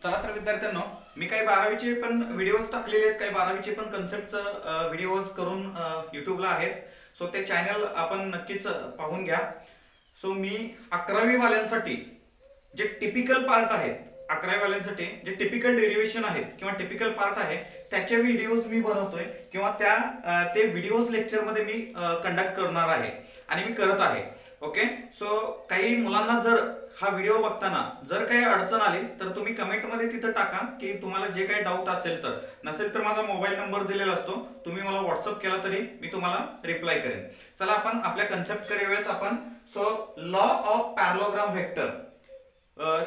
चला तर विद्यार्थ्यांनो, मी काही 12वीचे पण व्हिडिओज टाकलेले आहेत, काही 12वीचे पण कन्सेप्टचं व्हिडिओज करून यूट्यूबला आहेत. सो ते चॅनल आपण नक्कीच पाहून घ्या. सो मी 11वी वाल्यांसाठी जे टिपिकल पार्ट आहेत, 11वी वाल्यांसाठी जे टिपिकल डेरिव्हेशन आहेत किंवा टिपिकल पार्ट आहे त्याचे व्हिडिओज मी बनवतोय किंवा ते व्हिडिओज लेक्चरमध्ये मी कंडक्ट करणार आहे आणि मी करत आहे. ओके, सो काही मुलांना जर हा व्हिडिओ बघताना जर काही अडचण आली तर तुम्ही कमेंटमध्ये तिथं टाका की तुम्हाला जे काही डाऊट असेल. तर नसेल तर माझा मोबाईल नंबर दिलेला असतो, तुम्ही मला व्हॉट्सअप केला तरी मी तुम्हाला रिप्लाय करेन. चला आपण आपल्या कन्सेप्ट करूयात आपण. So law of parallelogram vector,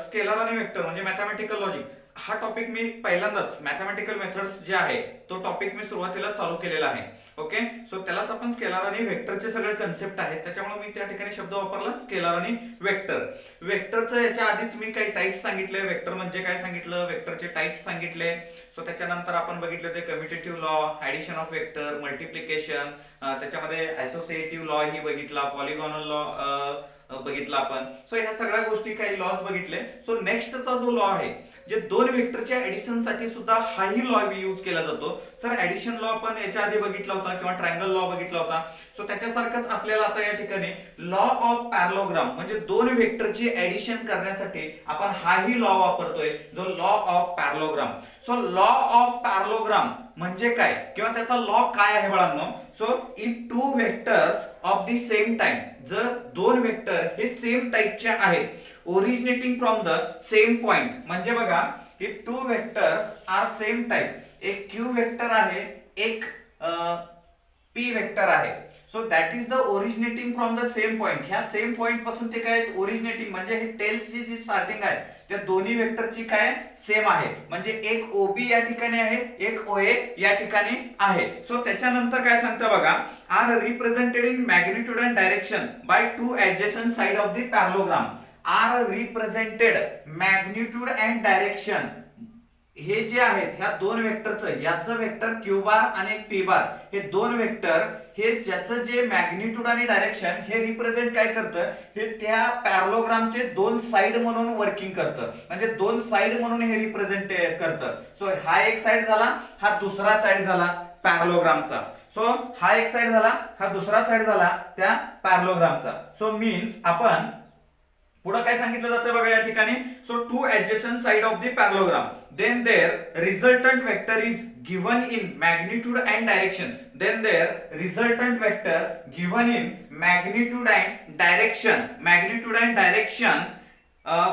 scalar आणि व्हेक्टर म्हणजे मॅथमॅटिकल लॉजिक, हा टॉपिक मी पहिल्यांदाच मॅथमॅटिकल मेथड्स जे आहे तो टॉपिक मी सुरुवातीला चालू केलेला आहे. ओके, सो त्यालाच आपण स्केलर आणि व्हेक्टरचे सगळे कन्सेप्ट आहेत, त्याच्यामुळे मी त्या ठिकाणी शब्द वापरला स्केलर आणि व्हेक्टर. व्हेक्टरचं याच्या आधीच मी काही टाइप्स सांगितले, व्हेक्टर म्हणजे काय सांगितलं, व्हेक्टरचे टाइप्स सांगितले. सो त्याच्यानंतर आपण बघितलं ते commutative law, addition of vector, multiplication, त्याच्यामध्ये असोसिएटिव्ह लॉ ही बघितला, पॉलिगॉनल लॉ बघितला आपण. सो ह्या सगळ्या गोष्टी काही लॉज बघितले. सो नेक्स्टचा जो लॉ आहे, जे दोन व्हेक्टरच्या ऍडिशन साठी सुद्धा हाही लॉ यूज केला जातो. सर ऍडिशन लॉ आपण याच्या आधी बघितला होता किंवा ट्रायंगल लॉ बघितला होता. सो त्याच्यासारखंच आपल्याला आता या ठिकाणी लॉ ऑफ पॅरलोग्राम म्हणजे दोन व्हेक्टरची ऍडिशन करण्यासाठी आपण हाही लॉ वापरतोय, जो law of parallelogram. So law of parallelogram म्हणजे काय किंवा त्याचा लॉ काय आहे बाळांनो. So if two vectors of the same time, जर दोन व्हेक्टर हे सेम टाइपचे आहेत, originating from the same point, म्हणजे बघा if two vectors are same type, एक क्यू व्हेक्टर आहे, एक पी व्हेक्टर आहे. So that is the originating from the same point. ह्या सेम पॉइंट पासून ते काय ओरिजिनेटिंग म्हणजे हे टेल्सची जी स्टार्टिंग आहे त्या दोन्ही व्हेक्टरची काय सेम आहे, म्हणजे एक ओबी या ठिकाणी आहे, एक ओए या ठिकाणी आहे. सो त्याच्यानंतर काय सांगतं बघा, are represented in magnitude and direction by two adjacent side of the parallelogram. Are represented magnitude and direction, हे जे आहेत ह्या दोन व्हेक्टरचं, याचं व्हेक्टर क्यू बार आणि एक पी बार, हे दोन व्हेक्टर हे ज्याचं जे मॅग्निट्यूड आणि डायरेक्शन हे रिप्रेझेंट काय करतं, हे त्या पॅरलोग्रामचे दोन साइड म्हणून वर्किंग करतं, म्हणजे दोन साइड म्हणून हे रिप्रेझेंट करतं. सो हा एक साइड झाला, हा दुसरा साइड झाला पॅरलोग्रामचा. सो हा एक साइड झाला, हा दुसरा साइड झाला त्या पॅरलोग्रामचा. सो मीन्स आपण पुढे काय सांगितलं जातं बघा या ठिकाणी. So two adjacent side of the parallelogram, then their resultant vector is given in magnitude and direction, then their resultant vector given in magnitude and direction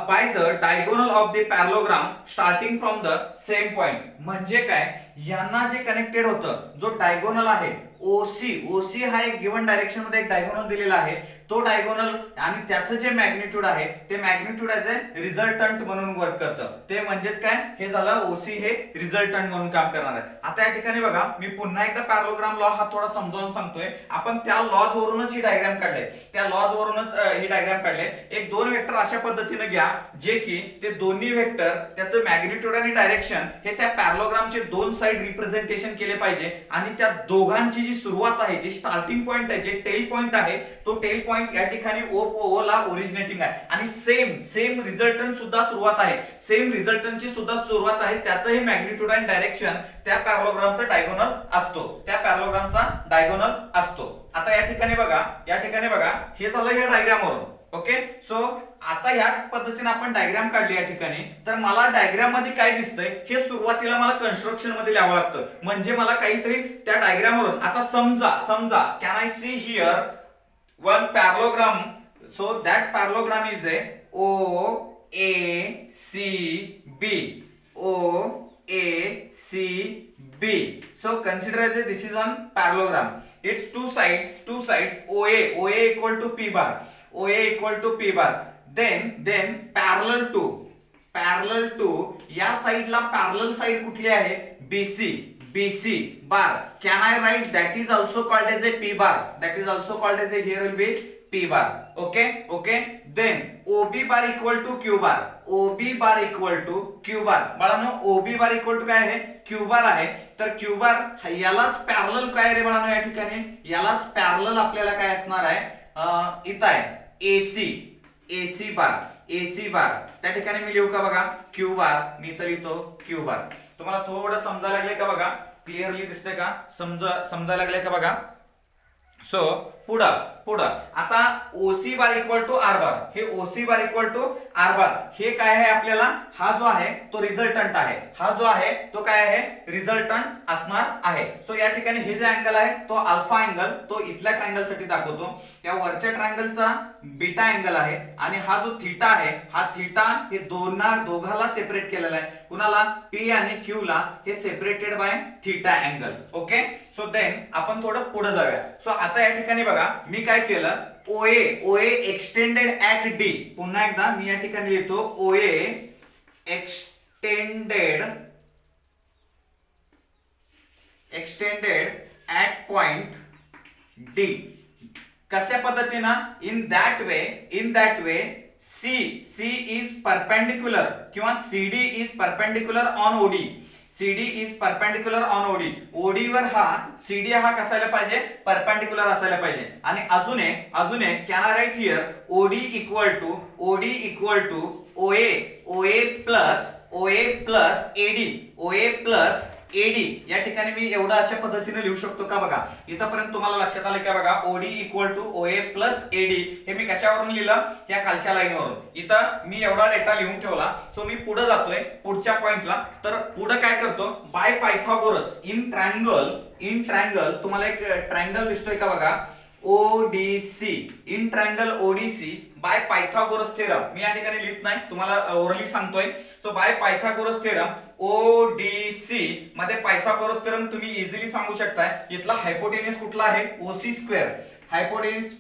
by the diagonal of the parallelogram starting from the same point. म्हणजे काय, यांना जे connected होतं, जो diagonal आहे OC हा एक given direction मध्ये एक डायगोनल दिलेला आहे, तो डायगोनल आणि त्याचं जे मॅग्निट्यूड आहे ते मॅग्निट्यूड ऍज अ रिझल्टंट म्हणून वर्क करतं. ते म्हणजेच काय, हे झालं ओसी हे रिझल्टंट म्हणून काम करणार आहे. आता या ठिकाणी बघा, मी पुन्हा एकदा पॅरलोग्राम लॉ हा थोडा समजावून सांगतोय. आपण त्या लॉज वरूनच ही डायग्राम काढले, त्या लॉज वरूनच ही डायग्राम काढले. एक दोन वेक्टर अशा पद्धतीने घ्या जे की ते दोन्ही वेक्टर त्याचं मॅग्निट्यूड आणि डायरेक्शन हे त्या पॅरलोग्रामचे दोन साइड रिप्रेझेंटेशन केले पाहिजे आणि त्या दोघांची जी सुरुवात आहे, जी स्टार्टिंग पॉइंट आहे, जे टेल पॉइंट आहे, तो टेल पॉइंट या ठिकाणी ओ ला ओरिजिनेटिंग आहे आणि सेम रिझल्टंट सुद्धा सुरुवात आहे, सेम रिझल्टंटची सुद्धा सुरुवात आहे, त्याचं हे मॅग्निट्यूड आणि डायरेक्शन त्या पॅरलोग्रामचा डायगोनल असतो, त्या पॅरलोग्रामचा डायगोनल असतो. आता या ठिकाणी बघा हे झालं या डायग्रामवरून. ओके, सो आता या पद्धतीने आपण डायग्राम काढली या ठिकाणी. तर मला डायग्राम मध्ये काय दिसतंय हे सुरुवातीला मला कन्स्ट्रक्शन मध्ये लिहावं लागतं, म्हणजे मला काहीतरी त्या डायग्रामवरून. आता समजा can I see here one parallelogram. So that parallelogram is a OACB. So consider as this is one parallelogram. Its two sides OA equal to P bar. Then parallel to या साइडला पॅरलल साइड कुठली आहे, BC bar. Can I write that is also called as a P bar? That is also called as a, here will be P bar. Okay. Then OB bar equal to Q bar. बाळांनो OB bar equal to काय आहे, Q bar आहे. तर Q bar यालाच parallel काय रे बाळांनो, या ठिकाणी यालाच पॅरलल आपल्याला काय असणार आहे, इथं आहे AC bar. AC बार, त्या ठिकाणी मी लिहू का बघा Q बार, मी तर लिहितो Q बार. तुम्हाला थोडं समजायला लागले का बघा, क्लिअरली दिसतंय का, समजायला लागले का बघा. सो पुढं आता OC bar equal to R bar, हे OC bar equal to R bar हे काय आहे आपल्याला, हा जो आहे तो रिझल्टंट आहे, हा जो आहे तो काय आहे रिझल्टंट असणार आहे. सो या ठिकाणी हे जे अँगल आहे तो अल्फा अँगल, तो इथल्या ट्रायंगल साठी दाखवतो, त्या वरच्या ट्रायंगलचा बीटा अँगल आहे, आणि हा जो थीटा आहे, हा थीटा हे दोघाला सेपरेट केलेला आहे. कुणाला, P आणि Q ला, हे separated by theta angle. Okay, so then आपण थोडं पुढे जाऊया. सो आता या ठिकाणी बघा मी काय केलं, OA एक्सटेंडेड ऍट D, पुन्हा एकदा मी या ठिकाणी लिहितो OA extended at point D. कशा पद्धतीनं, in that way C is perpendicular किंवा CD is perpendicular on OD. CD is perpendicular on OD. OD वर हा CD हा कसायला पाहिजे, परपेंडिक्युलर असायला पाहिजे. आणि अजून एक can I write here OD equal to OA plus AD. या ठिकाणी मी एवढं अशा पद्धतीने लिहू शकतो का बघा, इथपर्यंत तुम्हाला लक्षात आलं का बघा, OD equal to OA plus AD. हे मी कशावरून लिहिलं, या खालच्या लाईनवरून. इथं मी एवढा डेटा लिहून ठेवला. सो मी पुढे जातोय पुढच्या पॉइंटला. तर पुढे काय करतो, बाय पायथागोरस इन ट्रायंगल तुम्हाला एक ट्रायंगल दिसतोय का बघा, ODC, in triangle ODC by Pythagoras theorem. मी या ठिकाणी लिहित नाही, तुम्हाला ओरली सांगतोय. So by Pythagoras theorem ODC मध्ये पायथागोरस थेरम तुम्ही इझिली सांगू शकता, इथला हायपोटेन्यूस कुठला आहे, OC square. Hypotenuse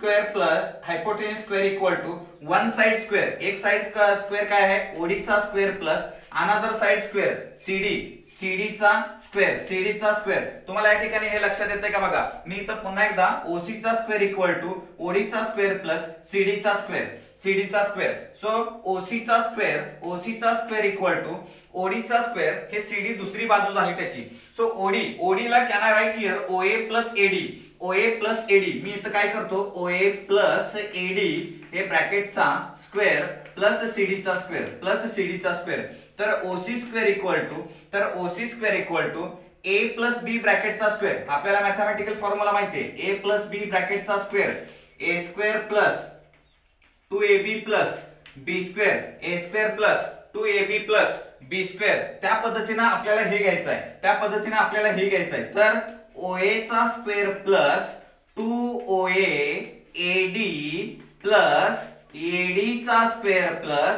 square equal to one side square, एक साइड स्क्वेअर काय आहे OD चा square plus another side square CD चा स्क्वेअर. तुम्हाला या ठिकाणी हे लक्षात येतंय का बघा, मी इथं पुन्हा एकदा OC चा स्क्वेअर इक्वल टू OD चा स्क्वेअर प्लस CD चा स्क्वेअर. सो OC चा स्क्वेअर इक्वल टू OD चा स्क्वेअर, हे CD दुसरी बाजू झाली त्याची. सो OD ला can I write here OA plus AD. मी इथं काय करतो, OA प्लस AD हे ब्रॅकेटचा स्क्वेअर प्लस CD चा स्क्वेअर. तर OC square equal to A plus B ब्रॅकेटचा स्क्वेअर. आपल्याला मॅथमॅटिकल फॉर्म्युला माहिती आहे, A प्लस B ब्रॅकेटचा square, A square plus 2AB plus B square, A square plus 2AB plus B square. त्या पद्धतीने आपल्याला हे घ्यायचं आहे. तर OA चा square plus 2OA AD plus AD चा स्क्वेअर प्लस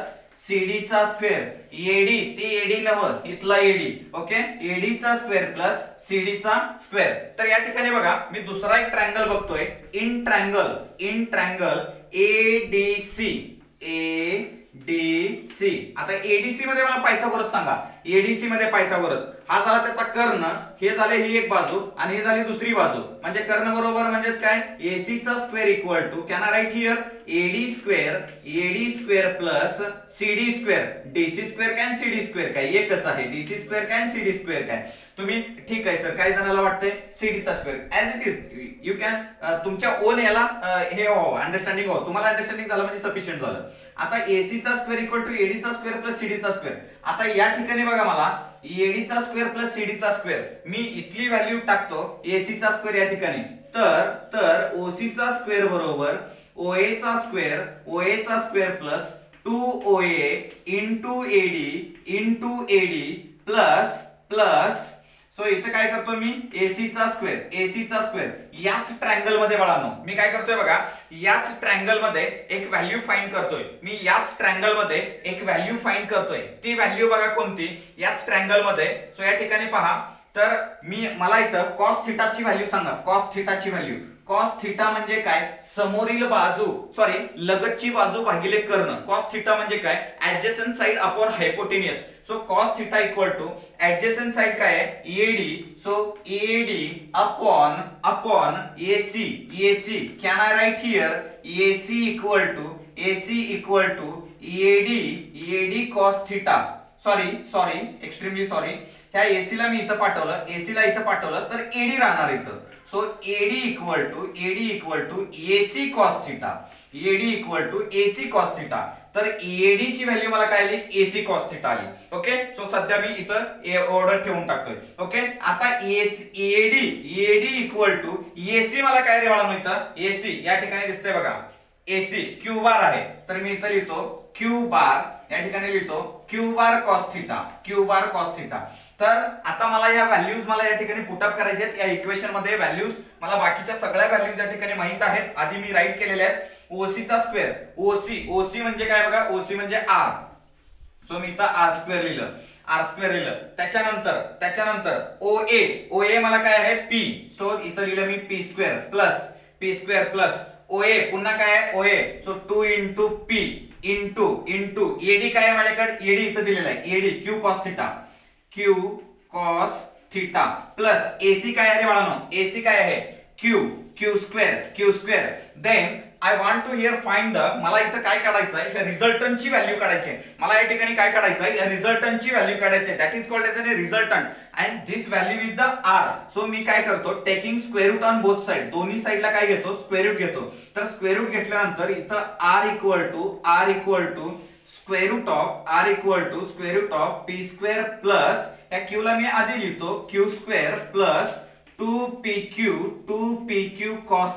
CD चा स्क्वेअर. AD ते AD नव्हतं, इथला AD. ओके, AD चा स्क्वेअर प्लस CD चा स्क्वेअर. तर या ठिकाणी बघा मी दुसरा एक ट्रायंगल बघतोय, इन ट्रायंगल ADC. आता ADC मध्ये मला पायथागोरस सांगा, ADC मध्ये पायथागोरस हा झाला त्याचा कर्ण, हे झाले ही एक बाजू आणि ही झाली दुसरी बाजू. म्हणजे कर्ण बरोबर म्हणजेच काय, AC चा square equal to can I write here AD square plus CD square. DC square काय आणि CD स्क्वेअर काय एकच आहे, DC स्क्वेअर काय आणि CD स्क्वेअर काय. तुम्ही ठीक आहे सर, काही जणांना वाटतंय CD चा square. As it is you can तुमच्या ओन याला हे अंडरस्टँडिंग तुम्हाला अंडरस्टँडिंग झालं म्हणजे सफिशियंट झालं. आता AC चा स्क्वेअर इक्वल टू AD चा स्क्वेअर प्लस CD चा स्क्वेअर. आता या ठिकाणी बघा मला AD चा स्क्वेअर प्लस CD चा स्क्वेअर, मी इथली व्हॅल्यू टाकतो AC चा स्क्वेअर या ठिकाणी. तर OC चा स्क्वेअर बरोबर OA चा square plus 2OA into AD plus so इथे काय करतो मी AC चा स्क्वेअर. याच ट्रायंगल मध्ये बाळांनो मी काय करतोय बघा, याच ट्रायंगल मध्ये एक व्हॅल्यू फाइंड करतोय. ती व्हॅल्यू बघा कोणती, याच ट्रायंगल मध्ये. सो या ठिकाणी पहा, तर मला इथं कॉस थिटाची व्हॅल्यू सांगा. कॉस थिटा म्हणजे काय, समोरील बाजू लगतची बाजू भागिले कर्ण. कॉस थिटा म्हणजे काय, adjacent side upon hypotenuse. So cos theta equal to adjacent side काय आहे AD. सो AD अपॉन AC. Can I write here AC equal to AD cos theta. Sorry extremely sorry. ह्या AC ला मी इथं पाठवलं, तर AD राहणार इथं. So AD equal to AC cos theta. तर एडी ची व्हॅल्यू मला काय आली एसी कॉस थिटा आली. ओके, सो सध्या मी इथं ऑर्डर ठेवून टाकतोय. ओके, आता एडी इक्वल टू एसी मला काय रे बाळांनो इथं एसी या ठिकाणी दिसतंय बघा एसी क्यू बार आहे, तर मी इथं लिहितो क्यू बार, या ठिकाणी लिहितो Q bar cos theta, Q bar cos theta. तर आता मला या व्हॅल्यूज मला या ठिकाणी पुटअप करायचे आहेत या इक्वेशन मध्ये. व्हॅल्यूज मला बाकीच्या सगळ्या व्हॅल्यूज या ठिकाणी माहित आहेत, आधी मी राईट केलेल्या आहेत. ओसी चा स्क्वेअर, ओसी म्हणजे काय बघा, ओसी म्हणजे आर, सो मी इथं आर स्क्वेअर लिहिलं. त्याच्यानंतर ओए मला काय आहे पी, सो इथं लिहिलं मी पी स्क्वेअर प्लस ओए पुन्हा काय आहे OA, so 2 into P into AD काय आहे माझ्याकडे, एडी इथं दिलेला आहे AD Q cos theta plus AC काय आहे रे बाळांनो, एसी काय आहे Q square. Then I want to here find the, मला इथं काय काढायचं आहे, या रिझल्टंटची व्हॅल्यू काढायची आहे. मला या ठिकाणी काय काढायचं आहे, या रिझल्टंटची व्हॅल्यू काढायची आहे. That is called as a resultant and this value is the R. So मी काय करतो, taking square root on both side, दोन्ही साइडला काय घेतो स्क्वेअर रूट घेतो. तर स्क्वेअर रूट घेतल्यानंतर इथं R equal to square root of P square plus या क्यू ला मी आधी लिहितो Q square plus 2pq cos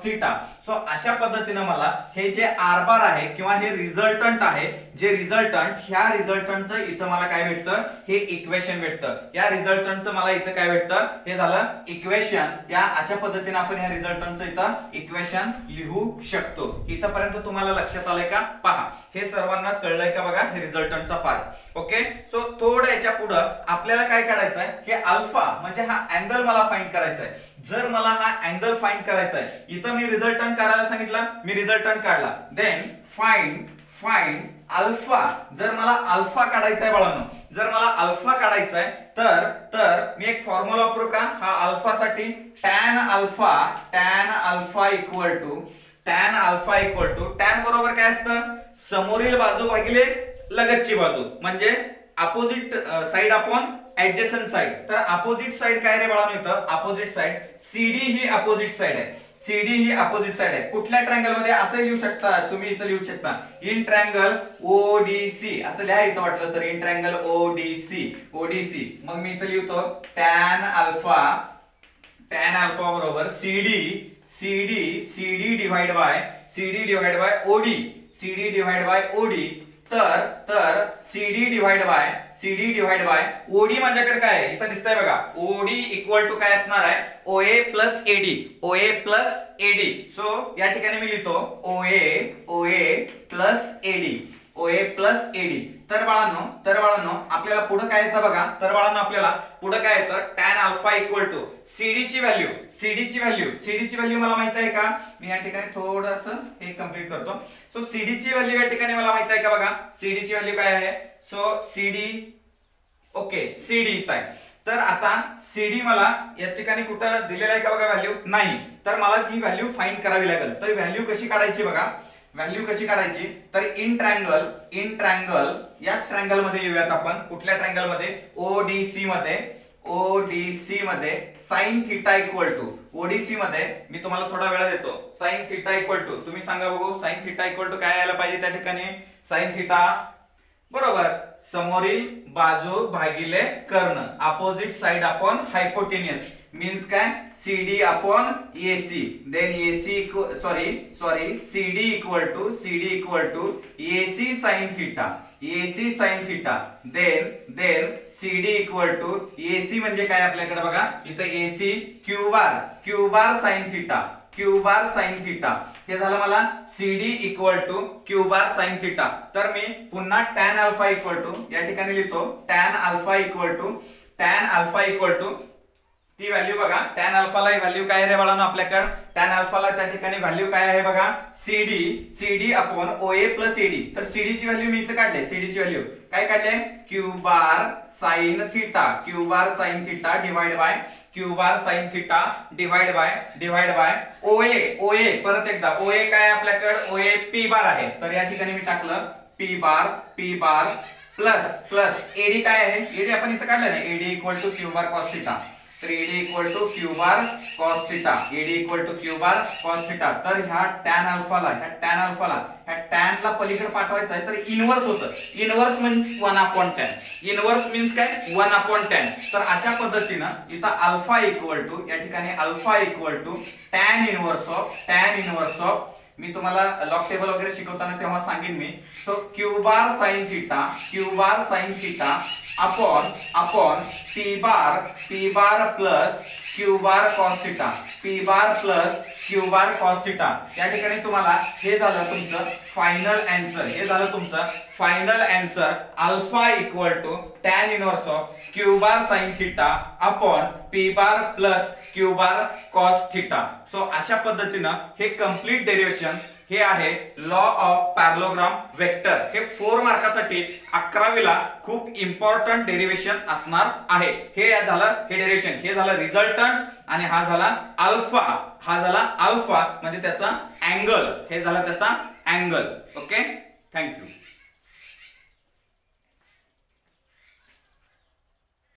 theta. So अशा पद्धतीने मला हे जे आर बार आहे किंवा हे रिझल्टंट आहे, जे रिझल्टंट ह्या रिझल्टंटचं इथं मला काय भेटतं, हे इक्वेशन भेटतं. या रिझल्टंटचं मला इथं काय भेटतं, हे झालं इक्वेशन. या अशा पद्धतीने आपण ह्या रिझल्टंटचं इथं इक्वेशन लिहू शकतो. इथपर्यंत तुम्हाला लक्षात आलंय का, पहा हे सर्वांना कळलंय का बघा, हे रिझल्टंटचा पार्ट. ओके, सो थोडं याच्या पुढे आपल्याला काय काढायचं आहे, हे अल्फा म्हणजे हा अँगल मला फाइंड करायचा आहे. जर मला हा अँगल फाइंड करायचा आहे, इथं मी रिझल्टंट काढायला सांगितलं, मी रिझल्टंट काढला. Then find alpha. जर मला अल्फा काढायचा आहे बाळांनो, जर मला अल्फा काढायचा आहे तर मी एक फॉर्म्युला वापरू का, हा अल्फा साठी tan alpha equal to tan बरोबर काय असतं, समोरील बाजू भागिले लगतची बाजू, म्हणजे opposite side upon adjacent side. तर अपोजिट साइड काय रे बाळांनो, इथं अपोजिट साइड सीडी ही अपोजिट साइड आहे. कुठल्या ट्रायंगल मध्ये असं लिहू शकता तुम्ही, इथं लिहू शकता इन ट्रायंगल ओडीसी असं लिहा, इथं वाटलं तर इन ट्रायंगल ओडीसी. मग मी इथं लिहितो tan अल्फा बरोबर CD डिवाइड बाय ओडी. तर CD डिवाइड बाय ओडी माझ्याकडे काय आहे, इथं दिसतंय बघा, ओडी इक्वल टू काय असणार आहे, ओए प्लस एडी. सो या ठिकाणी मी लिहितो ओए प्लस एडी. तर बाळांनो आपल्याला पुढे काय येतं बघा, तर बाळांनो आपल्याला पुढे काय येतं, tan अल्फा इक्वल टू सीडीची व्हॅल्यू मला माहित आहे का, मी या ठिकाणी थोडंसं हे कंप्लीट करतो. सो सीडीची व्हॅल्यू या ठिकाणी मला माहित आहे का बघा, सीडीची व्हॅल्यू काय आहे, सो सीडी इथं आहे. तर आता सीडी मला या ठिकाणी कुठं दिलेलं आहे का बघा व्हॅल्यू, नाही. तर मला ही व्हॅल्यू फाइंड करावी लागेल. तर व्हॅल्यू कशी काढायची बघा, तर इन ट्रायंगल याच ट्रायंगल मध्ये येऊयात आपण. कुठल्या ट्रायंगल मध्ये, ओडीसी मध्ये sine theta equal to, ODC मध्ये मी तुम्हाला थोडा वेळ देतो, साइन थिटा इक्वल टू, तुम्ही सांगा बघू साइन थिटा इक्वल टू काय यायला पाहिजे त्या ठिकाणी, साइन थिटा बरोबर समोरील बाजू भागिले कर्ण, opposite side upon hypotenuse, means काय CD upon AC. Then CD equal to AC sin theta. Then CD equal to AC म्हणजे काय आपल्याकडे बघा, इथं AC Q bar sin theta. हे झालं मला CD equal to Q bar sine theta. तर मी पुन्हा tan अल्फा इक्वल टू या ठिकाणी लिहितो tan अल्फा इक्वल टू ती व्हॅल्यू बघा, tan अल्फाला व्हॅल्यू काय रे बाळांनो आपल्याकडे, tan अल्फाला त्या ठिकाणी व्हॅल्यू काय आहे बघा, CD upon OA plus AD. तर CD ची व्हॅल्यू मी इथं काढले, CD ची व्हॅल्यू काय काढले, Q bar sine theta divide by OA. परत एकदा OA काय आपल्याकडे, OA P बार आहे. तर या ठिकाणी मी टाकलं P बार प्लस AD काय आहे, AD आपण इथं काढलं ना, AD equal to Q bar cos theta. तर E D equal to Q bar cos theta, E D equal to Q bar cos theta. तर ह्या टॅन अल्फाला ह्या टॅनला पलीकडे पाठवायचं आहे तर इनवर्स होतं. Inverse means 1/10. इनवर्स मीन्स काय 1/10. तर अशा पद्धतीनं इथं अल्फा इक्वल टू या ठिकाणी alpha equal to tan inverse of मी तुम्हाला लॉग टेबल वगैरे शिकवताना तेव्हा सांगेन मी. So Q bar sine theta upon P bar plus Q bar cos theta, P bar plus Q bar cos theta. या ठिकाणी तुम्हाला हे झालं तुमचं final answer alpha equal to tan inverse of Q bar sine theta upon P bar plus Q bar cos theta. So अशा पद्धतीनं हे complete derivation हे आहे लॉ ऑफ पॅरलोग्राम वेक्टर. हे 4 मार्कासाठी 11वीला खूप इम्पॉर्टंट डेरिव्हेशन असणार आहे. हे डेरिव्हेशन हे झालं रिझल्टंट आणि हा झाला अल्फा म्हणजे त्याचा अँगल, हे झाला त्याचा अँगल. Okay, thank you.